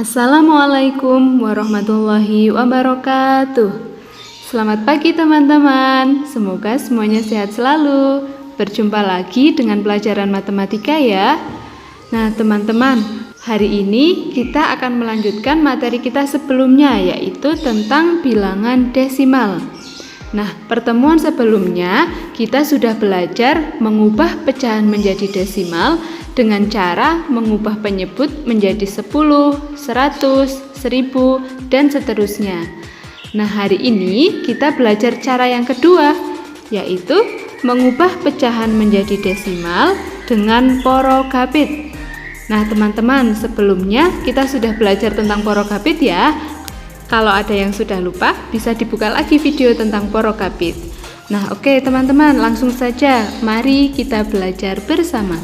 Assalamualaikum warahmatullahi wabarakatuh. Selamat pagi teman-teman, semoga semuanya sehat selalu. Berjumpa lagi dengan pelajaran matematika ya. Nah teman-teman, hari ini kita akan melanjutkan materi kita sebelumnya, yaitu tentang bilangan desimal. Nah, pertemuan sebelumnya kita sudah belajar mengubah pecahan menjadi desimal dengan cara mengubah penyebut menjadi 10, 100, 1000, dan seterusnya. Nah, hari ini kita belajar cara yang kedua, yaitu mengubah pecahan menjadi desimal dengan porogapit. Nah, teman-teman, sebelumnya kita sudah belajar tentang porogapit ya. Kalau ada yang sudah lupa, bisa dibuka lagi video tentang porogapit. Nah, oke teman-teman, langsung saja mari kita belajar bersama.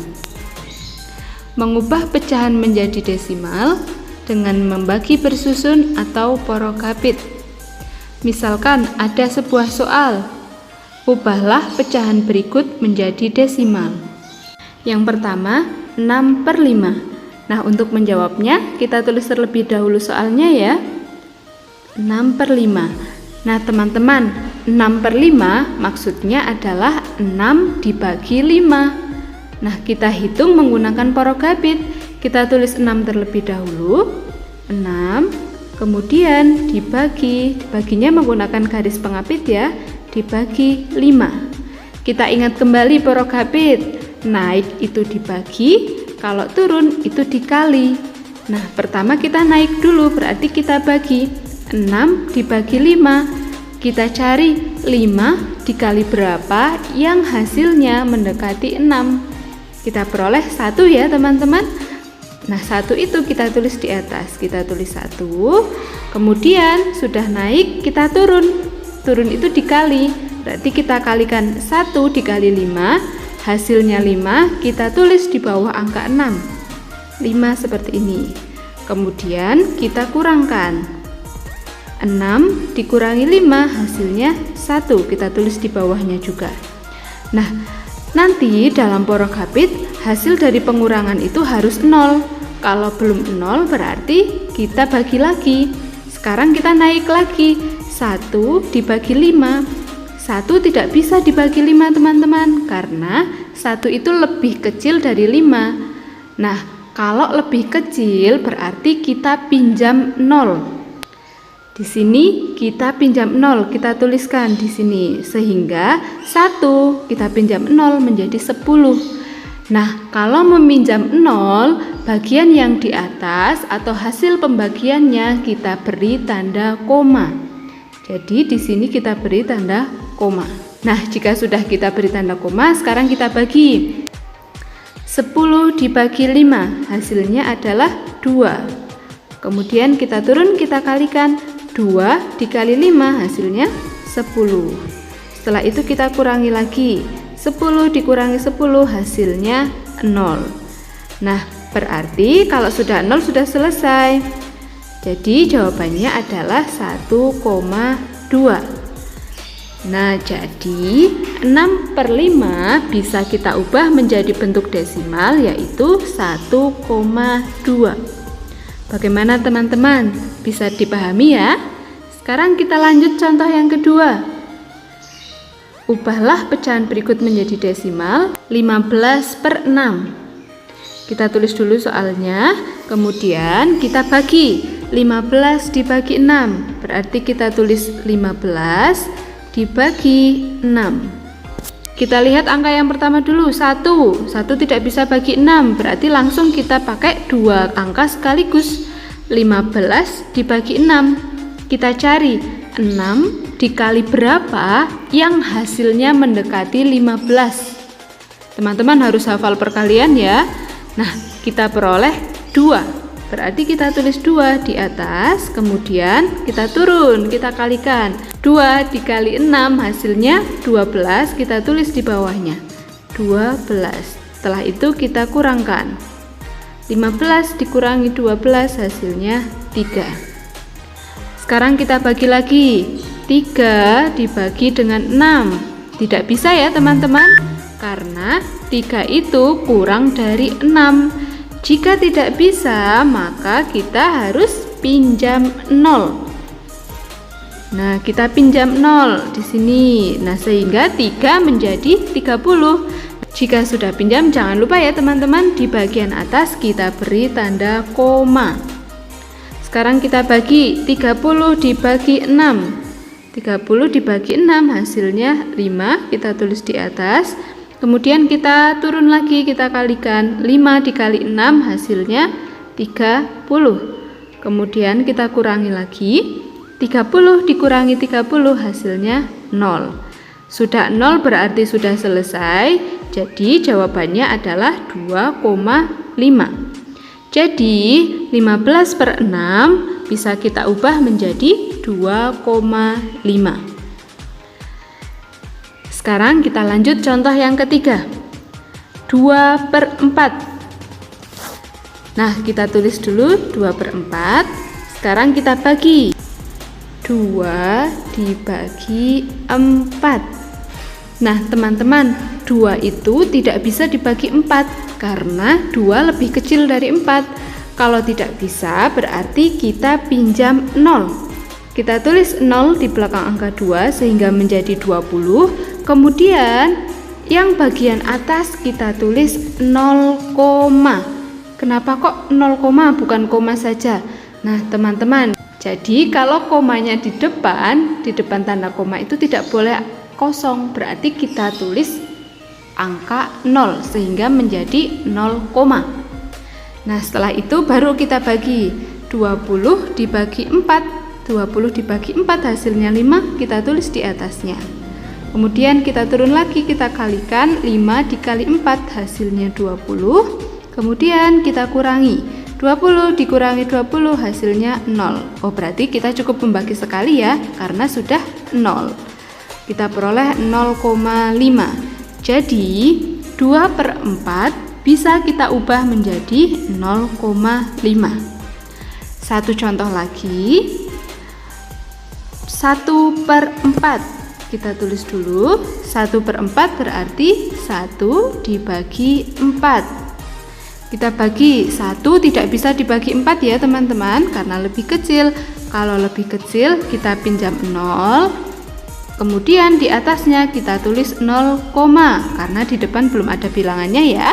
Mengubah pecahan menjadi desimal dengan membagi bersusun atau porogapit. Misalkan ada sebuah soal, ubahlah pecahan berikut menjadi desimal. Yang pertama, 6/5. Nah, untuk menjawabnya, kita tulis terlebih dahulu soalnya ya. 6/5. Nah teman-teman, 6/5 maksudnya adalah 6 dibagi 5. Nah kita hitung menggunakan porogapit. Kita tulis 6 terlebih dahulu, 6, kemudian dibaginya menggunakan garis pengapit ya, dibagi 5. Kita ingat kembali porogapit, naik itu dibagi, kalau turun itu dikali. Nah pertama kita naik dulu, berarti kita bagi 6 dibagi 5. Kita cari 5 dikali berapa yang hasilnya mendekati 6. Kita peroleh 1 ya teman-teman. Nah 1 itu kita tulis di atas. Kita tulis 1. Kemudian sudah naik kita turun. Turun itu dikali. Berarti kita kalikan 1 dikali 5. Hasilnya 5. Kita tulis di bawah angka 6. 5 seperti ini. Kemudian kita kurangkan. 6 dikurangi 5 hasilnya 1, kita tulis di bawahnya juga. Nah, nanti dalam porogapit hasil dari pengurangan itu harus 0. Kalau belum 0 berarti kita bagi lagi. Sekarang kita naik lagi, 1 dibagi 5. 1 tidak bisa dibagi 5 teman-teman, karena 1 itu lebih kecil dari 5. Nah, kalau lebih kecil berarti kita pinjam 0. Di sini kita pinjam 0, kita tuliskan di sini, sehingga 1 kita pinjam 0 menjadi 10. Nah, kalau meminjam 0, bagian yang di atas atau hasil pembagiannya kita beri tanda koma. Jadi di sini kita beri tanda koma. Nah, jika sudah kita beri tanda koma, sekarang kita bagi. 10 dibagi 5, hasilnya adalah 2. Kemudian kita turun, kita kalikan. 2 dikali 5 hasilnya 10. Setelah itu kita kurangi lagi, 10 dikurangi 10 hasilnya 0. Nah berarti kalau sudah 0 sudah selesai. Jadi jawabannya adalah 1,2. Nah jadi 6/5 bisa kita ubah menjadi bentuk desimal, yaitu 1,2. Bagaimana teman-teman? Bisa dipahami ya? Sekarang kita lanjut contoh yang kedua. Ubahlah pecahan berikut menjadi desimal 15/6. Kita tulis dulu soalnya, kemudian kita bagi. 15 dibagi 6, berarti kita tulis 15 dibagi 6. Kita lihat angka yang pertama dulu, 1 tidak bisa bagi 6, berarti langsung kita pakai 2 angka sekaligus. 15 dibagi 6, kita cari 6 dikali berapa yang hasilnya mendekati 15. Teman-teman harus hafal perkalian ya. Nah kita peroleh 2, berarti kita tulis 2 di atas, kemudian kita turun, kita kalikan. 2 dikali 6 hasilnya 12, kita tulis di bawahnya 12. Setelah itu kita kurangkan. 15 dikurangi 12 hasilnya 3. Sekarang kita bagi lagi. 3 dibagi dengan 6. Tidak bisa ya teman-teman, karena 3 itu kurang dari 6. Jika tidak bisa, maka kita harus pinjam 0. Nah, kita pinjam 0 di sini. Nah, sehingga 3 menjadi 30. Jika sudah pinjam, jangan lupa ya teman-teman, di bagian atas kita beri tanda koma. Sekarang kita bagi 30 dibagi 6. 30 dibagi 6 hasilnya 5, kita tulis di atas. Kemudian kita turun lagi, kita kalikan 5 dikali 6 hasilnya 30. Kemudian kita kurangi lagi, 30 dikurangi 30 hasilnya 0. Sudah 0 berarti sudah selesai. Jadi jawabannya adalah 2,5. Jadi 15 per 6 bisa kita ubah menjadi 2,5. Sekarang kita lanjut contoh yang ketiga, 2 per 4. Nah, kita tulis dulu 2 per 4. Sekarang kita bagi 2 dibagi 4. Nah, teman-teman, 2 itu tidak bisa dibagi 4 karena 2 lebih kecil dari 4. Kalau tidak bisa, berarti kita pinjam 0. Kita tulis 0 di belakang angka 2 sehingga menjadi 20. Kemudian yang bagian atas kita tulis 0, kenapa kok 0, bukan koma saja? Nah, teman-teman, jadi kalau komanya di depan tanda koma itu tidak boleh kosong, berarti kita tulis angka 0 sehingga menjadi 0, Nah, setelah itu baru kita bagi 20 dibagi 4. 20 dibagi 4 hasilnya 5, kita tulis di atasnya. Kemudian kita turun lagi, kita kalikan 5 dikali 4 hasilnya 20. Kemudian kita kurangi 20 dikurangi 20 hasilnya 0. Oh, berarti kita cukup membagi sekali ya, karena sudah 0. Kita peroleh 0,5. Jadi 2 per 4 bisa kita ubah menjadi 0,5. Satu contoh lagi, 1 per 4. Kita tulis dulu, 1 per 4 berarti 1 dibagi 4. Kita bagi 1 tidak bisa dibagi 4 ya teman-teman, karena lebih kecil. Kalau lebih kecil kita pinjam 0. Kemudian di atasnya kita tulis 0, karena di depan belum ada bilangannya ya.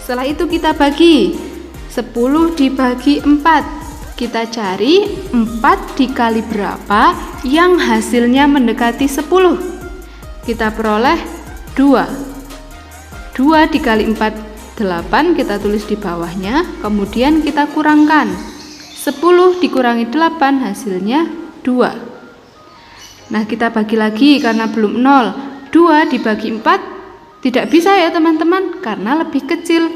Setelah itu kita bagi 10 dibagi 4. Kita cari 4 dikali berapa yang hasilnya mendekati 10. Kita peroleh 2. 2 dikali 4 8, kita tulis di bawahnya, kemudian kita kurangkan 10 dikurangi 8 hasilnya 2. Nah, kita bagi lagi karena belum 0. 2 dibagi 4 tidak bisa ya teman-teman, karena lebih kecil.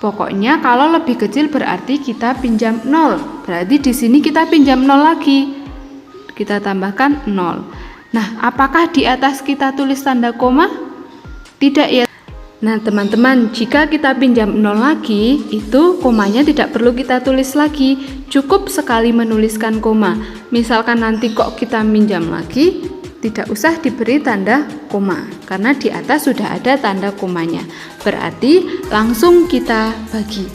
Pokoknya kalau lebih kecil berarti kita pinjam 0. Berarti di sini kita pinjam 0 lagi. Kita tambahkan 0. Nah, apakah di atas kita tulis tanda koma? Tidak ya. Nah, teman-teman, jika kita pinjam 0 lagi, itu komanya tidak perlu kita tulis lagi, cukup sekali menuliskan koma. Misalkan nanti kok kita minjam lagi, tidak usah diberi tanda koma, karena di atas sudah ada tanda komanya. Berarti langsung kita bagi.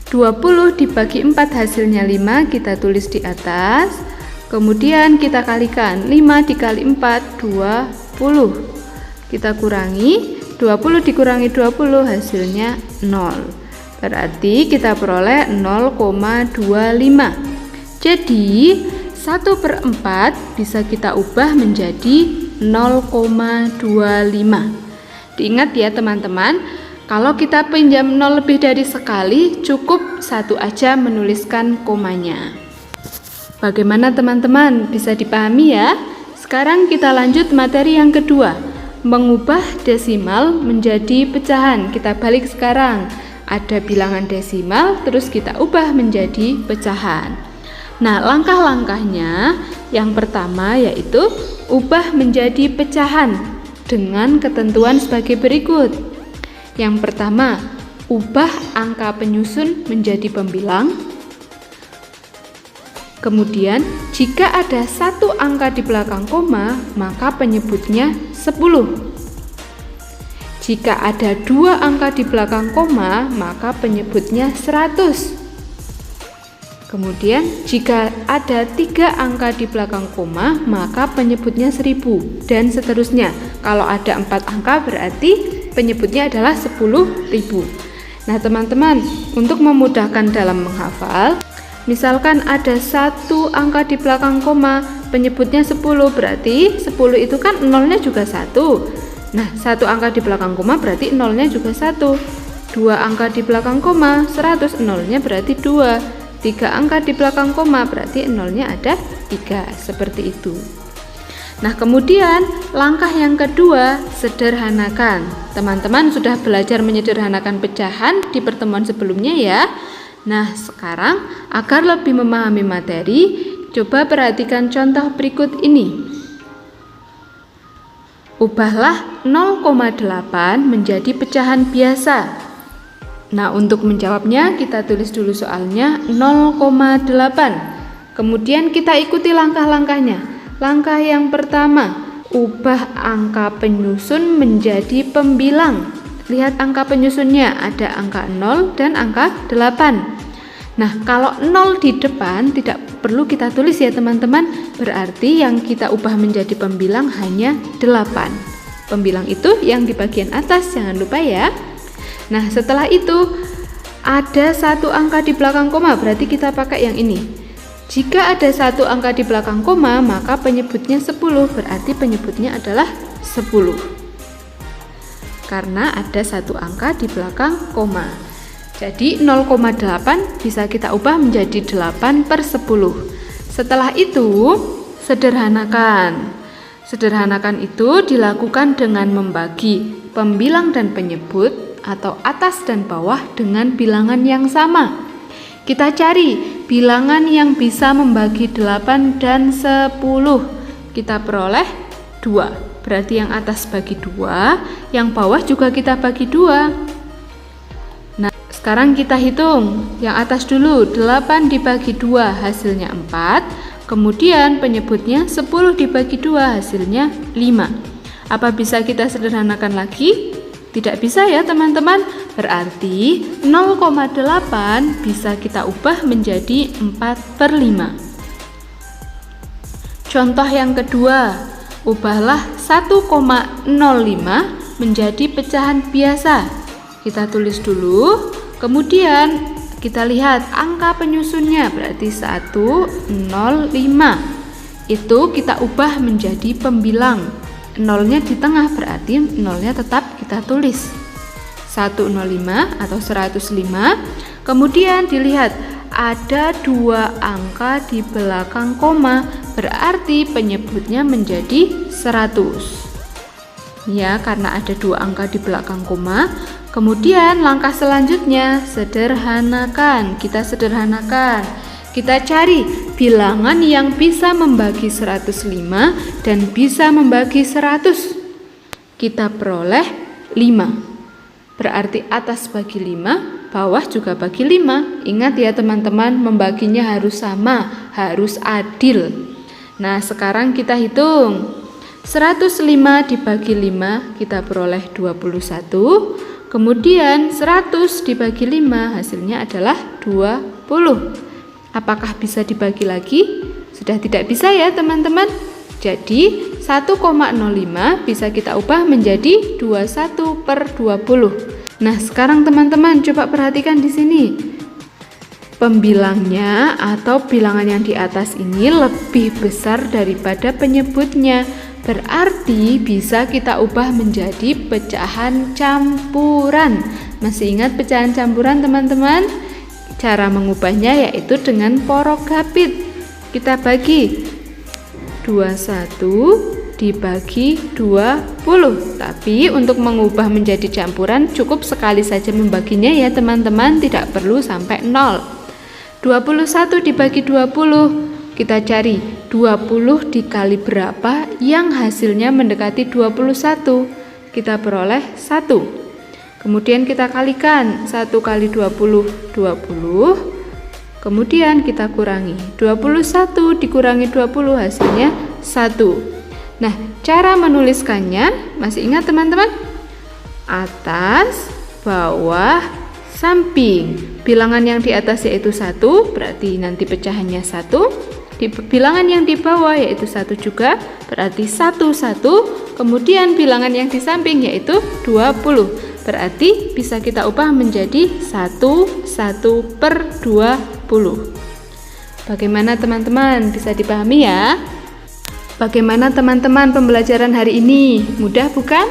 20 dibagi 4 hasilnya 5, kita tulis di atas. Kemudian kita kalikan 5 dikali 4, 20. Kita kurangi 20 dikurangi 20 hasilnya 0. Berarti kita peroleh 0,25. Jadi 1 per 4 bisa kita ubah menjadi 0,25. Diingat ya teman-teman, kalau kita pinjam 0 lebih dari sekali, cukup satu aja menuliskan komanya. Bagaimana teman-teman? Bisa dipahami ya? Sekarang kita lanjut materi yang kedua, mengubah desimal menjadi pecahan. Kita balik sekarang, ada bilangan desimal terus kita ubah menjadi pecahan. Nah, langkah-langkahnya yang pertama yaitu ubah menjadi pecahan dengan ketentuan sebagai berikut. Yang pertama, ubah angka penyusun menjadi pembilang. Kemudian, jika ada satu angka di belakang koma, maka penyebutnya 10. Jika ada 2 angka di belakang koma, maka penyebutnya 100. Kemudian jika ada 3 angka di belakang koma, maka penyebutnya 1000, dan seterusnya. Kalau ada 4 angka berarti penyebutnya adalah 10.000. Nah teman-teman, untuk memudahkan dalam menghafal, misalkan ada 1 angka di belakang koma, penyebutnya 10, berarti 10 itu kan nolnya juga 1. Nah 1 angka di belakang koma berarti nolnya juga 1. 2 angka di belakang koma, 100, nolnya berarti 2. 3 angka di belakang koma berarti nolnya ada 3, seperti itu. Nah kemudian langkah yang kedua, sederhanakan. Teman-teman sudah belajar menyederhanakan pecahan di pertemuan sebelumnya ya. Nah sekarang agar lebih memahami materi, coba perhatikan contoh berikut ini. Ubahlah 0,8 menjadi pecahan biasa. Nah untuk menjawabnya kita tulis dulu soalnya 0,8. Kemudian kita ikuti langkah-langkahnya. Langkah yang pertama, ubah angka penyusun menjadi pembilang. Lihat angka penyusunnya, ada angka 0 dan angka 8. Nah kalau 0 di depan tidak perlu kita tulis ya teman-teman, berarti yang kita ubah menjadi pembilang hanya 8. Pembilang itu yang di bagian atas, jangan lupa ya. Nah setelah itu ada 1 angka di belakang koma, berarti kita pakai yang ini. Jika ada 1 angka di belakang koma, maka penyebutnya 10, berarti penyebutnya adalah 10. Karena ada 1 angka di belakang koma. Jadi 0,8 bisa kita ubah menjadi 8/10. Setelah itu sederhanakan. Sederhanakan itu dilakukan dengan membagi pembilang dan penyebut atau atas dan bawah dengan bilangan yang sama. Kita cari bilangan yang bisa membagi 8 dan 10. Kita peroleh 2. Berarti yang atas bagi 2, yang bawah juga kita bagi 2. Nah, sekarang kita hitung. Yang atas dulu, 8 dibagi 2 hasilnya 4. Kemudian penyebutnya 10 dibagi 2 hasilnya 5. Apa bisa kita sederhanakan lagi? Tidak bisa ya teman-teman, berarti 0,8 bisa kita ubah menjadi 4/5. Contoh yang kedua, ubahlah 1,05 menjadi pecahan biasa. Kita tulis dulu, kemudian kita lihat angka penyusunnya, berarti 105. Itu kita ubah menjadi pembilang. Nolnya di tengah, berarti nolnya tetap kita tulis 105 atau 105. Kemudian dilihat ada 2 angka di belakang koma, berarti penyebutnya menjadi 100 ya, karena ada 2 angka di belakang koma. Kemudian langkah selanjutnya sederhanakan. Kita sederhanakan, kita cari bilangan yang bisa membagi 105 dan bisa membagi 100. Kita peroleh 5. Berarti atas bagi 5, bawah juga bagi 5. Ingat ya teman-teman, membaginya harus sama, harus adil. Nah sekarang kita hitung. 105 dibagi 5 kita peroleh 21. Kemudian 100 dibagi 5 hasilnya adalah 20. Apakah bisa dibagi lagi? Sudah tidak bisa ya teman-teman. Jadi 1,05 bisa kita ubah menjadi 21/20. Nah sekarang teman-teman coba perhatikan di sini. Pembilangnya atau bilangan yang di atas ini lebih besar daripada penyebutnya. Berarti bisa kita ubah menjadi pecahan campuran. Masih ingat pecahan campuran teman-teman? Cara mengubahnya yaitu dengan porogapit. Kita bagi 21 dibagi 20. Tapi untuk mengubah menjadi campuran cukup sekali saja membaginya ya teman-teman, tidak perlu sampai 0. 21 dibagi 20. Kita cari 20 dikali berapa yang hasilnya mendekati 21. Kita peroleh 1. Kemudian kita kalikan 1 kali 20, 20. Kemudian kita kurangi 21 dikurangi 20 hasilnya 1. Nah cara menuliskannya masih ingat teman-teman? atas, bawah, samping. Bilangan yang di atas yaitu 1, berarti nanti pecahannya 1. Bilangan yang di bawah yaitu 1 juga, berarti 1, kemudian bilangan yang di samping yaitu 20, berarti bisa kita ubah menjadi 1/20. Bagaimana teman-teman, bisa dipahami ya? Bagaimana teman-teman pembelajaran hari ini? Mudah bukan?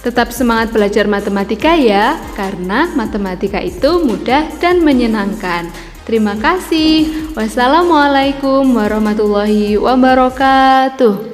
Tetap semangat belajar matematika ya, karena matematika itu mudah dan menyenangkan. Terima kasih. Wassalamualaikum warahmatullahi wabarakatuh.